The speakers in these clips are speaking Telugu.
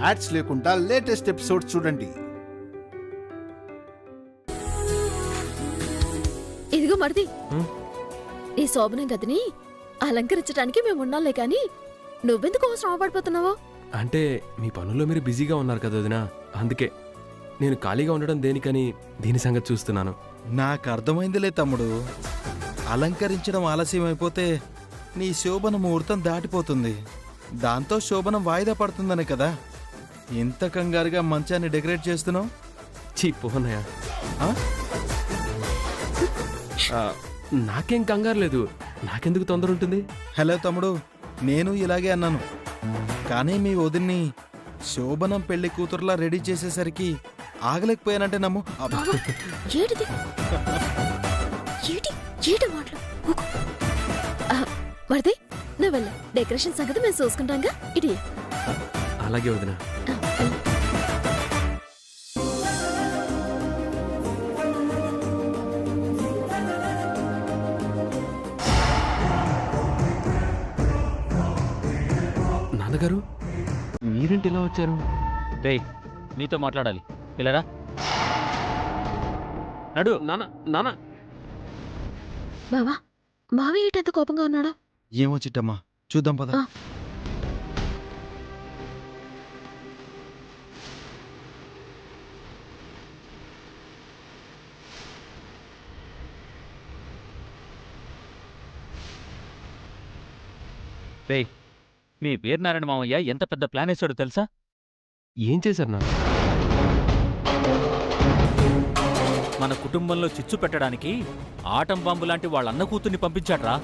యాడ్స్ లేకుండా లేటెస్ట్ ఎపిసోడ్స్ చూడండి. ఇదిగో మరిది, ఈ శోభనం గదిని అలంకరించడానికి మేము ఉన్నాంలే కానీ నువ్వెందుకు శ్రమ పడిపోతున్నావో? అంటే మీ పనుల్లో మీరు బిజీగా ఉన్నారు కదా వదినా, అందుకే. నేను ఖాళీగా ఉండడం దేనికని దీని సంగతి చూస్తున్నాను. నాకు అర్థమైందిలే తమ్ముడు. అలంకరించడం ఆలస్యం అయిపోతే నీ శోభన ముహూర్తం దాటిపోతుంది. దాంతో శోభనం వాయిదా పడుతుందనే కదా ఇంత కంగారుగా మంచాన్ని డెకరేట్ చేస్తున్నావు. చీ పోనయ్యా, నాకేం కంగారు లేదు. నాకెందుకు తొందర ఉంటుంది? హలో తమ్ముడు, నేను ఇలాగే అన్నాను. కానీ మీ వదిన్ని శోభనం పెళ్లి కూతురులా రెడీ చేసేసరికి ఆగలేకపోయానంటే నమ్ము. ఏటిది? ఏటి మాటలు? మరిది నువ్వు వెళ్ళ, డెకరేషన్ సంగతి మేము చూసుకుంటాంగా. ఇటీ అలాగే వదినా. నాన్నగారు మీరేంటి ఇలా వచ్చారు? రేయ్, నీతో మాట్లాడాలి. పిల్లరా నడు. నాన్న బావా, మావి ఏంటంత కోపంగా ఉన్నాడా? ఏమో చిట్టమ్మా, చూద్దాం పద. రేయ్, మీ వీరనారాయణ మామయ్య ఎంత పెద్ద ప్లాన్ వేసాడో తెలుసా? ఏం చేశారు నాన్న? మన కుటుంబంలో చిచ్చు పెట్టడానికి ఆటం బాంబు లాంటి వాళ్ళ అన్న కూతుర్ని పంపించాడ్రా.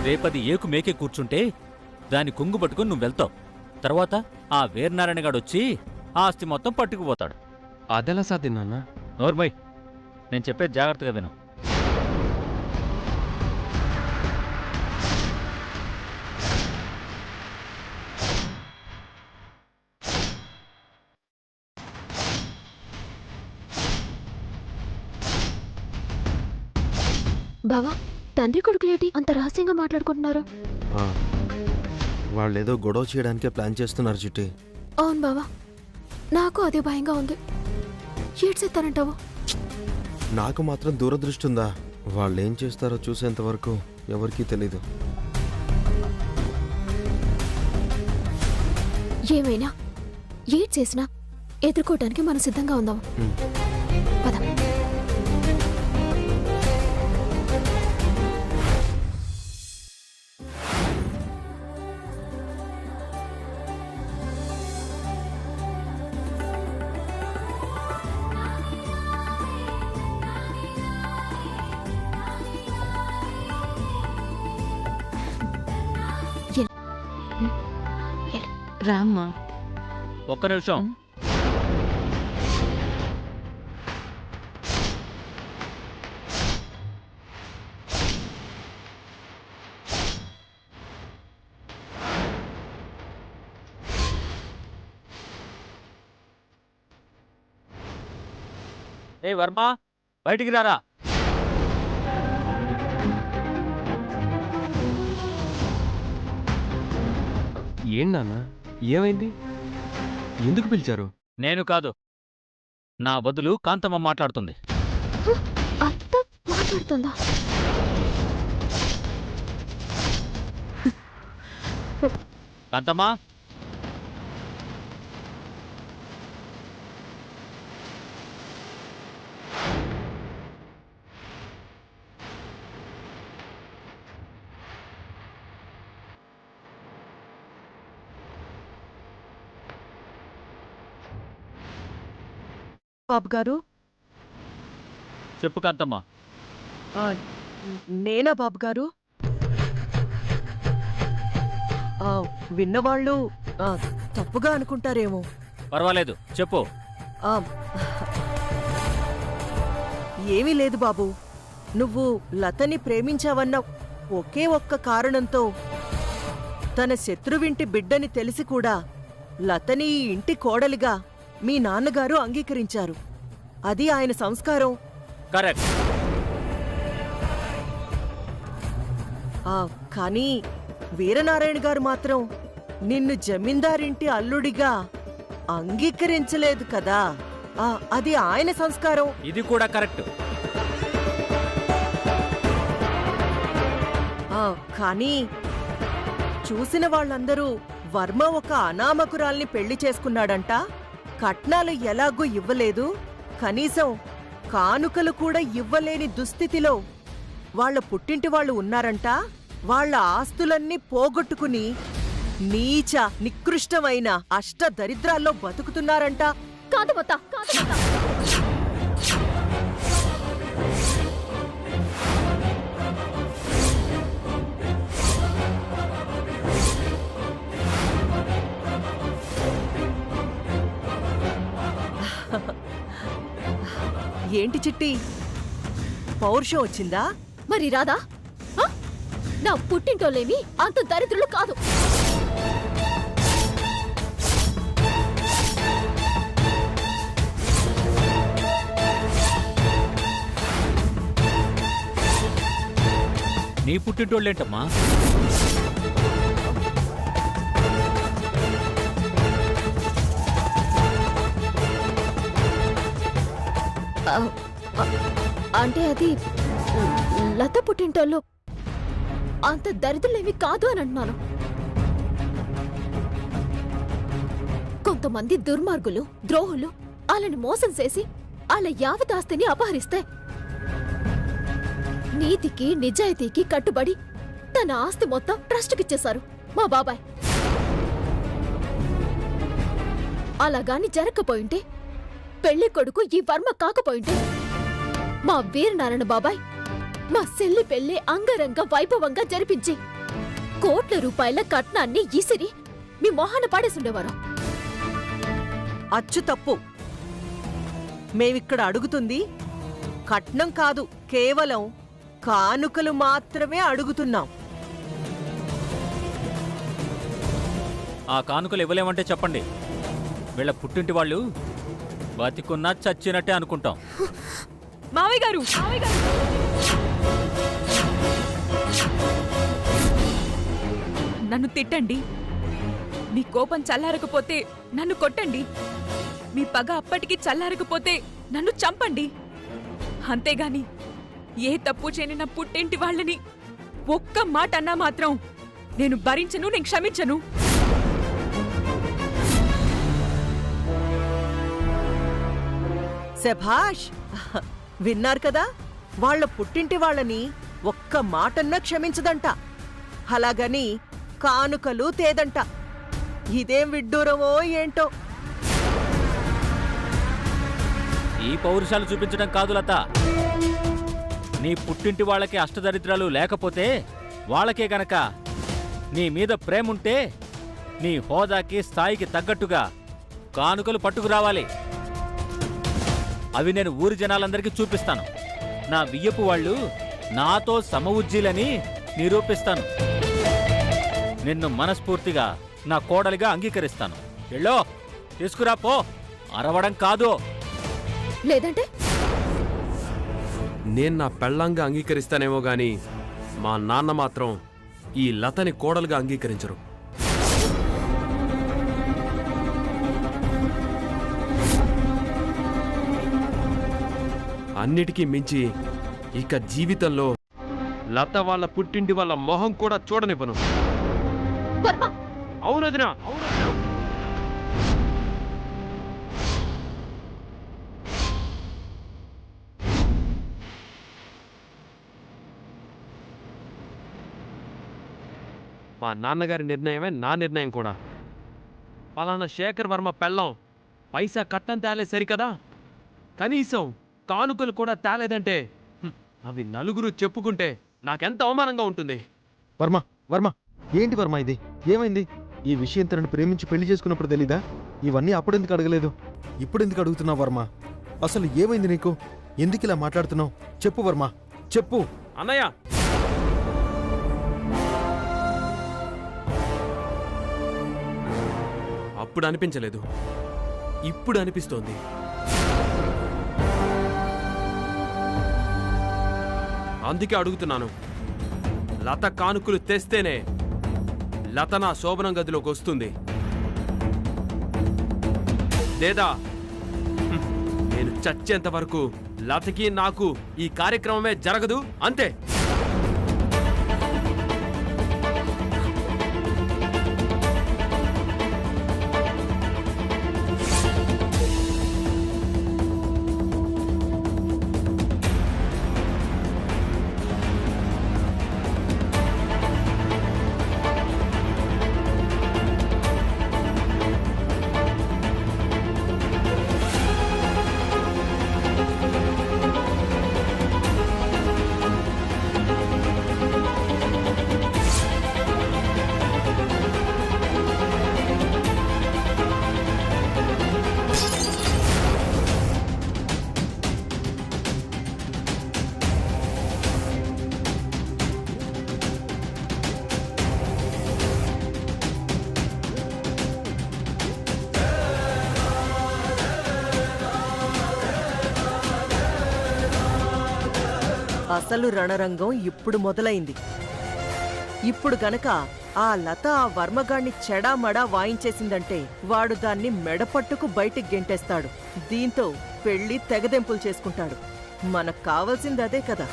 రేపది ఏకు మేకే కూర్చుంటే దాని కొంగు పట్టుకుని నువ్వు వెళ్తావు. తర్వాత ఆ వీరనారాయణ గాడొచ్చి ఆస్తి మొత్తం పట్టుకుపోతాడు. అదెలా సాధ్యం నాన్న? నోర్మయ్, నేను చెప్పేది జాగ్రత్తగా విను. బావా, తండ్రి కొడుకులేటి అంత రహస్యంగా మాట్లాడుకుంటున్నారు? వాళ్ళేదో గొడవ చేయడానికే ప్లాన్ చేస్తున్నారు చిట్టి. అవును బావా, నాకు అదే భయంగా ఉంది. ఏడ్చేస్తానంటావు? నాకు మాత్రం దూరదృష్టి ఉందా? వాళ్ళేం చేస్తారో చూసేంత వరకు ఎవరికీ తెలీదు. ఏమైనా ఏడ్ చేసినా ఎదుర్కోవటానికి మనం సిద్ధంగా ఉందాం. పద. రామ్మా. ఒక్క నిమిషం. ఏ వర్మ, బయటికి రారా. ఏం నాన్న, ఏమైంది? ఎందుకు పిలిచారు? నేను కాదు, నా బదులు కాంతమ్మ మాట్లాడుతుంది. అత్త మాట్లాడుతుందా? కాంతమ్మ, బాబు గారు. చెప్పు కాంతమ్మ. నేనా బాబు గారు? విన్నవాళ్ళు తప్పుగా అనుకుంటారేమో. పర్వాలేదు, చెప్పు. ఏమీ లేదు బాబు. నువ్వు లతని ప్రేమించావన్న ఒకే ఒక్క కారణంతో తన శత్రువింటి బిడ్డని తెలిసి కూడా లతని ఈ ఇంటి కోడలిగా మీ నాన్నగారు అంగీకరించారు. అది ఆయన సంస్కారం. కరెక్ట్. కానీ వీరనారాయణ గారు మాత్రం నిన్ను జమీందారింటి అల్లుడిగా అంగీకరించలేదు కదా. అది ఆయన సంస్కారం. ఇది కూడా కరెక్ట్. కానీ చూసిన వాళ్ళందరూ వర్మ ఒక అనామకురాల్ని పెళ్లి చేసుకున్నాడంట. కట్నాలు ఎలాగూ ఇవ్వలేదు, కనీసం కానుకలు కూడా ఇవ్వలేని దుస్థితిలో వాళ్ళ పుట్టింటి వాళ్ళు ఉన్నారంట. వాళ్ళ ఆస్తులన్నీ పోగొట్టుకుని నీచ నికృష్టమైన అష్ట దరిద్రాల్లో బతుకుతున్నారంట. కాదు మొత్త, కాదు మొత్త. ఏంటి చిట్టి, పౌరుషం వచ్చిందా? మరి రాదా? నా పుట్టింటోళ్ళేమి అంత దరిద్రులు కాదు. నీ పుట్టింటోళ్ళేంటమ్మా? అంటే అది లత పుట్టింటోళ్ళు అంత దరిద్రులేమి కాదు అని అంటున్నాను. కొంతమంది దుర్మార్గులు, ద్రోహులు వాళ్ళని మోసం చేసి వాళ్ళ యావతాస్తిని అపహరిస్తే నీతికి నిజాయితీకి కట్టుబడి తన ఆస్తి మొత్తం ట్రస్టుకిచ్చేశారు మా బాబాయ్. అలాగాని జరగకపోయింటే, పెళ్లి కొడుకు ఈ వర్మ కాకపోయింటే, మా వీరనారాయణ బాబాయ్ మా సెల్లి పెళ్లి అంగరంగ వైభవంగా జరిపించి కోట్ల రూపాయల కట్నాన్ని ఇసిరి మీ మొహాన పాడేసుండేవారు. అచ్చు తప్పు. మేమిక్కడ అడుగుతుంది కట్నం కాదు, కేవలం కానుకలు మాత్రమే అడుగుతున్నాం. ఆ కానుకలు ఇవ్వలేమంటే చెప్పండి. వీళ్ళ పుట్టింటి వాళ్ళు బతికున్నా చచ్చినట్టే అనుకుంటాం. మావయ్య గారు, నన్ను తిట్టండి, మీ కోపం చల్లారకపోతే నన్ను కొట్టండి, మీ పగ అప్పటికి చల్లారకపోతే నన్ను చంపండి. అంతేగాని ఏ తప్పు చేయని నా పుట్టింటి వాళ్ళని ఒక్క మాట అన్నా మాత్రం నేను భరించను, నేను క్షమించను. శభాష్, విన్నారు కదా, వాళ్ళ పుట్టింటి వాళ్ళని ఒక్క మాటన్నా క్షమించదంట. అలాగని కానుకలు తేదంట. ఇదేం విడ్డూరమో ఏంటో. ఈ పౌరుషాలు చూపించడం కాదు లత. నీ పుట్టింటి వాళ్ళకి అష్టదరిద్రాలు లేకపోతే వాళ్ళకే గనక నీ మీద ప్రేముంటే నీ హోదాకి స్థాయికి తగ్గట్టుగా కానుకలు పట్టుకురావాలి. అవి నేను ఊరి జనాలందరికీ చూపిస్తాను. నా వియ్యపు వాళ్ళు నాతో సమవుజ్జీలని నిరూపిస్తాను. నిన్ను మనస్ఫూర్తిగా నా కోడలిగా అంగీకరిస్తాను. ఎళ్ళో తీసుకురా పో, అరవడం కాదు. లేదంటే నేను నా పెళ్ళంగా అంగీకరిస్తానేమో గాని మా నాన్న మాత్రం ఈ లతని కోడలుగా అంగీకరించరు. అన్నిటికీ మించి ఇక జీవితంలో లత వాళ్ళ పుట్టింటి వాళ్ళ మొహం కూడా చూడనివ్వను. అవునదినా, మా నాన్నగారి నిర్ణయమే నా నిర్ణయం కూడా. పలానా శేఖర్ వర్మ పెళ్ళం పైసా కట్నం తేలే సరికదా, కనీసం కానుకలు కూడా తేలేదంటే అవి నలుగురు చెప్పుకుంటే నాకెంత అవమానంగా ఉంటుంది. వర్మ వర్మ ఏంటి వర్మ ఇది? ఏమైంది? ఈ విషయం తనను ప్రేమించి పెళ్లి చేసుకున్నప్పుడు తెలీదా? ఇవన్నీ అప్పుడెందుకు అడగలేదు? ఇప్పుడెందుకు అడుగుతున్నావు వర్మ? అసలు ఏమైంది నీకు? ఎందుకు ఇలా మాట్లాడుతున్నావు? చెప్పు వర్మ, చెప్పు. అన్నయ్య, అప్పుడు అనిపించలేదు, ఇప్పుడు అనిపిస్తోంది. అందుకే అడుగుతున్నాను. లత కానుకలు తెస్తేనే లత నా శోభనం గదిలోకి వస్తుంది లేదా నేను చచ్చేంత వరకు లతకి నాకు ఈ కార్యక్రమమే జరగదు, అంతే. అసలు రణరంగం ఇప్పుడు మొదలైంది. ఇప్పుడు గనక ఆ లత ఆ వర్మగాణ్ణి చెడామడా వాయించేసిందంటే వాడు దాన్ని మెడపట్టుకు బయటికి గెంటేస్తాడు. దీంతో పెళ్లి తెగదెంపులు చేసుకుంటాడు. మనకు కావాల్సింది అదే కదా.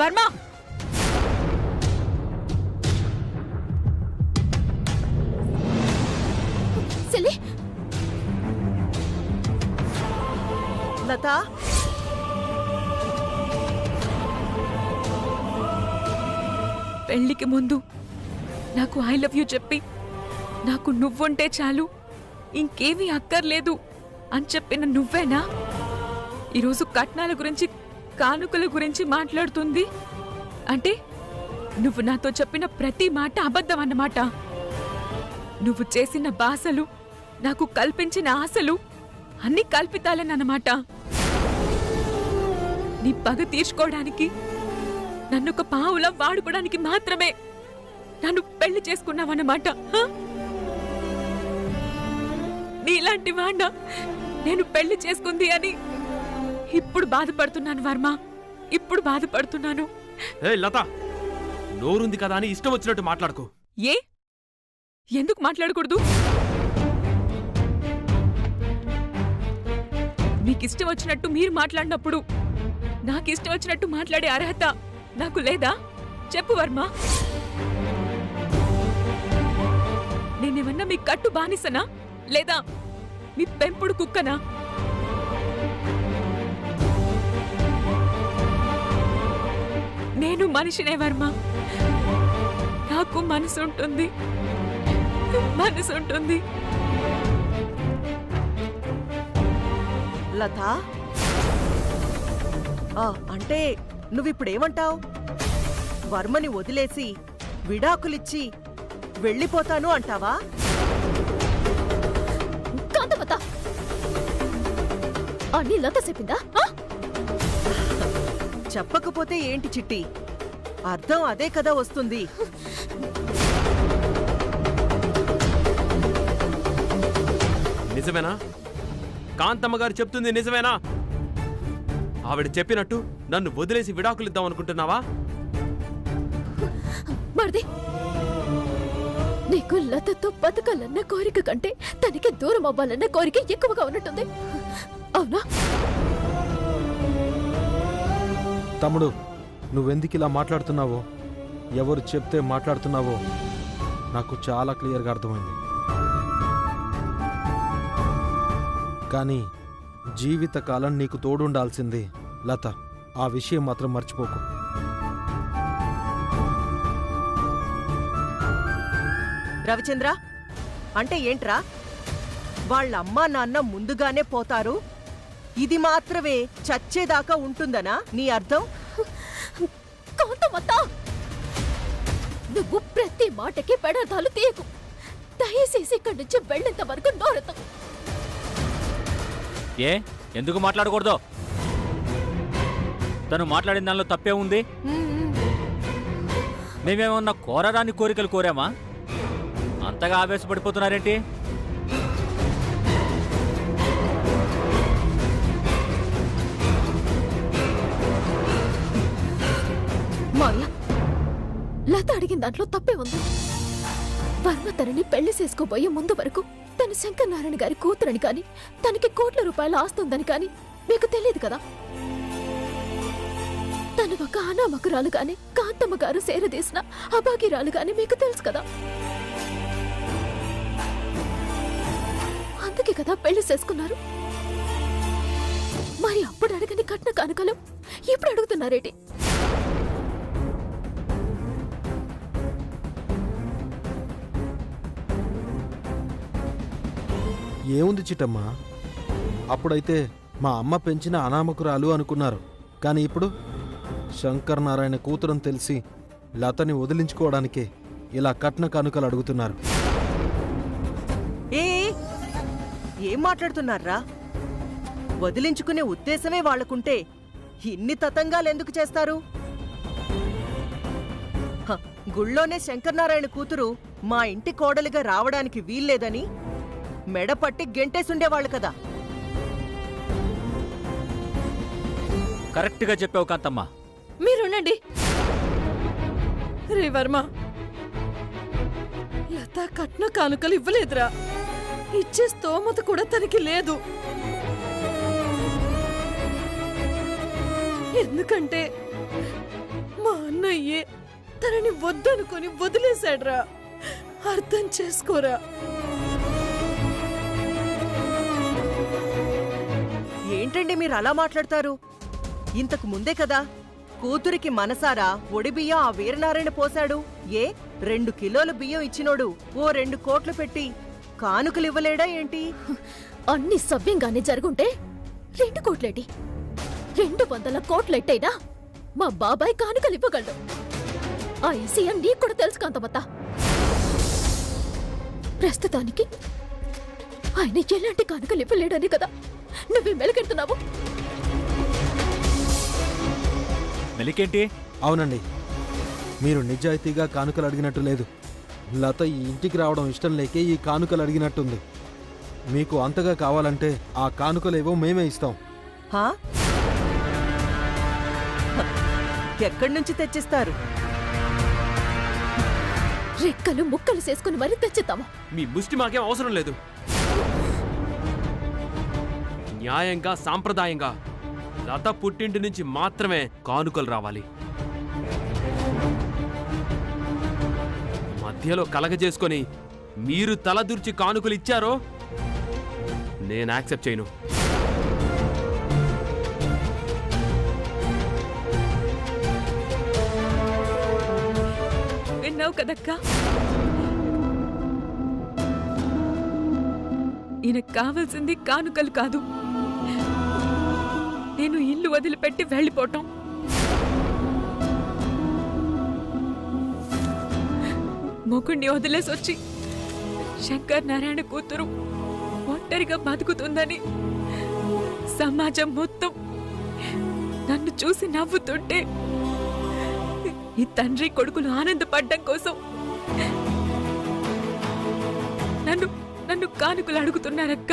వర్మ, సెల్లి, లత, పెళ్లికి ముందు నాకు ఐ లవ్ యూ చెప్పి నాకు నువ్వుంటే చాలు, ఇంకేమీ అక్కర్లేదు అని చెప్పిన నువ్వేనా ఈరోజు కట్నాల గురించి కానుకల గురించి మాట్లాడుతుంది? అంటే నువ్వు నాతో చెప్పిన ప్రతి మాట అబద్ధం అన్నమాట. నువ్వు చేసిన బాసలు, నాకు కల్పించిన ఆశలు అన్ని కల్పితాలేనన్నమాట. నీ పగ తీర్చుకోవడానికి, నన్ను ఒక పావులా వాడుకోవడానికి మాత్రమే నన్ను పెళ్లి చేసుకున్నావన్నమాట. నీలాంటి వాణ్ణ నేను పెళ్లి చేసుకుంది అని ఇప్పుడు బాధపడుతున్నాను వర్మ, ఇప్పుడు బాధపడుతున్నాను. లత, నోరుంది కదా అని ఇష్టం వచ్చినట్టు మాట్లాడుకో. ఏ ఎందుకు మాట్లాడకూడదు? మీకిష్టం వచ్చినట్టు మీరు మాట్లాడినప్పుడు నాకిష్టం వచ్చినట్టు మాట్లాడే అర్హత నాకు లేదా? చెప్పు వర్మ. నేనేమన్నా మీ కట్టు బానిసనా లేదా మీ పెంపుడు కుక్కనా? నేను మనిషినే వర్మ, నాకు మనసుంటుంది, మనసుంటుంది. లత, అంటే నువ్విప్పుడేమంటావు? వర్మని వదిలేసి విడాకులిచ్చి వెళ్ళిపోతాను అంటావా? కాంతమత, అన్ని లత చెప్పిందా? చెప్పకపోతే ఏంటి చిట్టి, అర్థం అదే కదా వస్తుంది. నిజమేనా? కాంతమ్మ గారు చెప్తుంది నిజమేనా? ఆవిడ చెప్పినట్టు నన్ను వదిలేసి విడాకులిద్దాం అనుకుంటున్నావా? మరిది, నీకు లతతో బతకాలన్న కోరిక కంటే తనకి దూరం అవ్వాలన్న కోరిక ఎక్కువగా ఉన్నట్టుంది, అవునా? తమ్ముడు, నువ్వెందుకు ఇలా మాట్లాడుతున్నావో, ఎవరు చెప్తే మాట్లాడుతున్నావో నాకు చాలా క్లియర్గా అర్థమైంది. కానీ జీవితకాలం నీకు తోడుండాల్సింది లత, ఆ విషయం మాత్రం మర్చిపోకు. రవిచంద్ర, అంటే ఏంట్రా? వాళ్ళ అమ్మా నాన్న ముందుగానే పోతారు, ఇది మాత్రమే చచ్చేదాకా ఉంటుందనా నీ అర్థం? కాంతమత, నువ్వు ప్రతి మాటకి పెడార్థాలు తీయకు. దయచేసి ఇక్కడి నుంచి వెళ్ళేంత వరకు నోరెత్తకు. ఏ ఎందుకు మాట్లాడకూడదు? తను మాట్లాడిన దానిలో తప్పే ఉంది. మేమేమన్నా కోరరాని కోరికలు కోరామా? అంతగా ఆవేశపడిపోతున్నారేంటి? మావయ్య, దాంట్లో తప్పే ఉంది. వర్మ తనని పెళ్లి చేసుకోబోయే ముందు వరకు తను శంకర్ నారాయణ గారి కూతురని కాని తనకి కోట్ల రూపాయలు ఆస్తుందని కాని మీకు తెలియదు కదా. తను ఒక అనామకురాలు గాని కాంతమ్మ గారు సేరదీసిన అభాగ్యరాలు గాని మీకు తెలుసు కదా. అందుకే కదా పెళ్లి చేసుకున్నారు. మరి అప్పుడు అడగని కట్న కానుకలు ఇప్పుడు అడుగుతున్నారేటి? ఏముంది చిట్టమ్మా, అప్పుడైతే మా అమ్మ పెంచిన అనామకురాలు అనుకున్నారు. కానీ ఇప్పుడు శంకర్ నారాయణ కూతురని తెలిసి లతని వదిలించుకోవడానికే ఇలా కట్న కానుకలు అడుగుతున్నారు. ఏ ఏం మాట్లాడుతున్నారా? వదిలించుకునే ఉద్దేశమే వాళ్లకుంటే ఇన్ని తతంగాలెందుకు చేస్తారు? గుళ్ళోనే శంకర్నారాయణ కూతురు మా ఇంటి కోడలిగా రావడానికి వీల్లేదని మెడపట్టి గెంటేసుండేవాళ్ళు కదా. కరెక్ట్గా చెప్పావు కాంతమ్మ. మీరుండండి. రే వర్మ, లత కట్న కానుకలు ఇవ్వలేదురా. ఇచ్చే స్తోమత కూడా తనకి లేదు. ఎందుకంటే మా అన్నయ్యే తనని వద్దనుకొని వదిలేశాడ్రా. అర్థం చేసుకోరా. ఏంటండి మీరు అలా మాట్లాడతారు? ఇంతకు ముందే కదా కూతురికి మనసారా ఒడి బియ్యం ఆ వీరనారాయణ పోశాడు. 2 కిలోల బియ్యం ఇచ్చినోడు ఓ 2 కోట్లు పెట్టి కానుకలివ్వలేడా ఏంటి? అన్ని సవ్యంగానే జరుగుంటే 2 కోట్లేటి, 200 కోట్లెట్టైనా మా బాబాయ్ కానుకలు ఇవ్వగలడు. ఆ విషయం నీకు కూడా తెలుసు కాంతమత్త. ప్రస్తుతానికి ఆయన ఎలాంటి కానుకలు ఇవ్వలేడని కదా నువ్వే మెలకెడుతున్నావు. మెలికేంటి? అవునండి, మీరు నిజాయితీగా కానుకలు అడిగినట్టు లేదు. లత ఈ ఇంటికి రావడం ఇష్టం లేకే ఈ కానుకలు అడిగినట్టుంది. మీకు అంతగా కావాలంటే ఆ కానుకలేవో మేమే ఇస్తాం. హా? ఎక్కడి నుంచి తెచ్చిస్తారు? రెక్కలు ముక్కలు చేసుకుని మరీ తెచ్చిద్దాము. మీ ముష్టి మాకేం అవసరం లేదు. న్యాయంగా సాంప్రదాయంగా లత పుట్టింటి నుంచి మాత్రమే కానుకలు రావాలి. మధ్యలో కలగజేసుకొని మీరు తలదూర్చి కానుకలు ఇచ్చారో నేను యాక్సెప్ట్ చేయను. విన్నావు కదక్కా? ఈయనకు కావాల్సింది కానుకలు కాదు, నేను ఇల్లు వదిలిపెట్టి వెళ్ళిపోవటం. మొగుణ్ణి వదిలేసొచ్చి శంకర్ నారాయణ కూతురు ఒంటరిగా బతుకుతుందని సమాజం మొత్తం నన్ను చూసి నవ్వుతుంటే ఈ తండ్రి కొడుకులు ఆనందపడ్డం కోసం నన్ను కానుకలు అడుగుతున్నారక్క.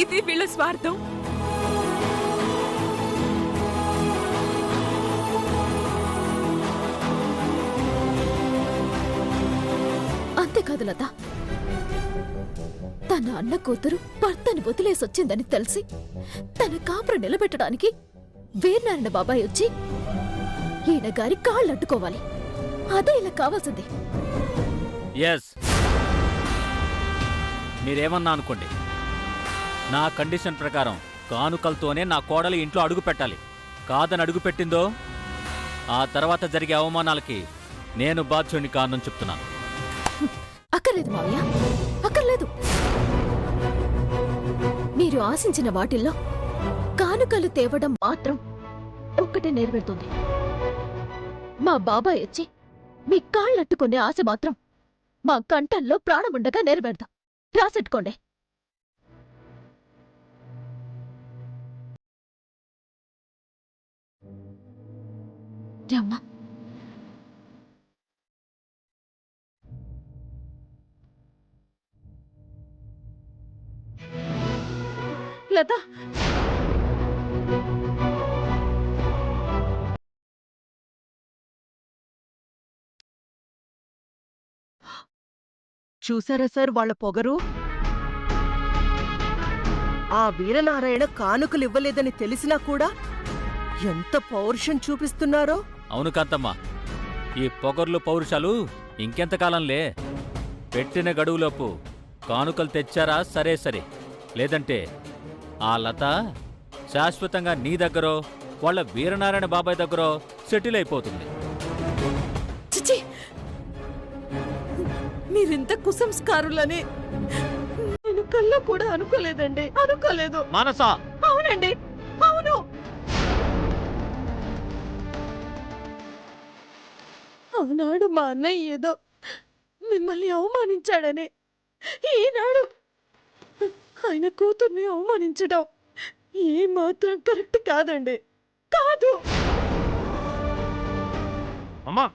ఇది వీళ్ళ స్వార్థం. అంతేకాదు లత, తన అన్న కూతురు భర్తని వదిలేసొచ్చిందని తెలిసి తన కాపురం నిలబెట్టడానికి వీరనారాయణ బాబాయ్ వచ్చి ఈయన గారి కాళ్ళు అడ్డుకోవాలి. అదే ఇలా కావాల్సింది. ఎస్, మీరేమన్నా అనుకోండి, నా కండిషన్ ప్రకారం కానుకలతోనే నా కోడలి ఇంట్లో అడుగు పెట్టాలి. కాదని అడుగు పెట్టిందో ఆ తర్వాత జరిగే అవమానాలకి నేను బాధ్యుని కారణం చెప్తున్నాను. అక్కర్లేదు మావయ్య, అక్కర్లేదు. మీరు ఆశించిన వాటిల్లో కానుకలు తేవడం మాత్రం ఒక్కటే నెరవేరుతుంది. మా బాబాయ్ వచ్చి మీ కాళ్ళట్టుకునే ఆశ మాత్రం మా కంఠంలో ప్రాణముండగా నెరవేర్దాం. రాసెట్టుకోండి. రమ్మా. లత, చూసారా సార్ వాళ్ళ పొగరు? ఆ వీరనారాయణ కానుకలు ఇవ్వలేదని తెలిసినా కూడా ఎంత పౌరుషం చూపిస్తున్నారో. అవును కాంతమ్మ, ఈ పొగర్లు పౌరుషాలు ఇంకెంతకాలంలే. పెట్టిన గడువులోపు కానుకలు తెచ్చారా సరే సరే, లేదంటే ఆ లత శాశ్వతంగా నీ దగ్గరో వాళ్ళ వీరనారాయణ బాబాయ్ దగ్గరో సెటిల్ అయిపోతుంది. చిచి, మీరింత కుసంస్కారులని నేను కల్లో కూడా అనుకోలేదండి. అనుకోలేదు. మానసా, అవునండి, అవును. ఆనాడు మా అన్నయ్య ఏదో మిమ్మల్ని అవమానించాడని, ఈనాడు ఆయన కూతుర్ని అవమానించడం ఏమాత్రం కరెక్ట్ కాదండి. కాదు. అమ్మా